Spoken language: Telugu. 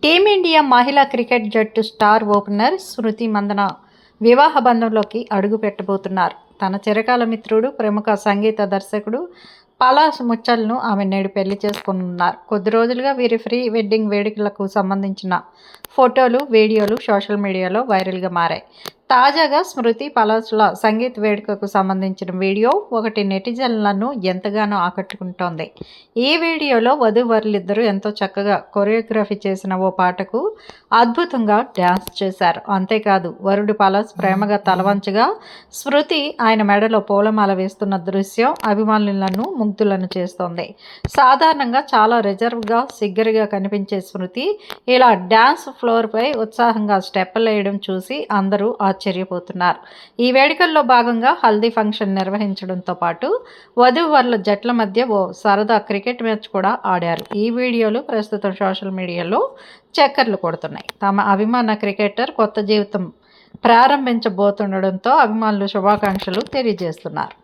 టీమిండియా మహిళా క్రికెట్ జట్టు స్టార్ ఓపెనర్ స్మృతి మందన వివాహ బంధంలోకి అడుగు పెట్టబోతున్నారు. తన చిరకాల మిత్రుడు, ప్రముఖ సంగీత దర్శకుడు పలాస్ ముచ్చల్ను ఆమె నేడు పెళ్లి చేసుకోనున్నారు. కొద్ది రోజులుగా వీరి ప్రీ వెడ్డింగ్ వేడుకలకు సంబంధించిన ఫోటోలు, వీడియోలు సోషల్ మీడియాలో వైరల్గా మారాయి. తాజాగా స్మృతి పలాస్ల సంగీత్ వేడుకకు సంబంధించిన వీడియో ఒకటి నెటిజన్లను ఎంతగానో ఆకట్టుకుంటోంది. ఈ వీడియోలో వధూవరులిద్దరూ ఎంతో చక్కగా కొరియోగ్రఫీ చేసిన ఓ పాటకు అద్భుతంగా డ్యాన్స్ చేశారు. అంతేకాదు వరుడు పలాస్ ప్రేమగా తలవంచగా స్మృతి ఆయన మెడలో పూలమాల వేస్తున్న దృశ్యం అభిమానులను ముగ్ధులను చేస్తోంది. సాధారణంగా చాలా రిజర్వ్గా, సిగ్గరిగా కనిపించే స్మృతి ఇలా డ్యాన్స్ ఫ్లోర్పై ఉత్సాహంగా స్టెప్పులు వేయడం చూసి అందరూ ఆశ్చర్యపోతున్నారు. ఈ వేడుకల్లో భాగంగా హల్దీ ఫంక్షన్ నిర్వహించడంతో పాటు వధూవరుల జట్ల మధ్య ఓ సరదా క్రికెట్ మ్యాచ్ కూడా ఆడారు. ఈ వీడియోలు ప్రస్తుతం సోషల్ మీడియాలో చక్కర్లు కొడుతున్నాయి. తమ అభిమాన క్రికెటర్ కొత్త జీవితం ప్రారంభించబోతుండడంతో అభిమానులు శుభాకాంక్షలు తెలియజేస్తున్నారు.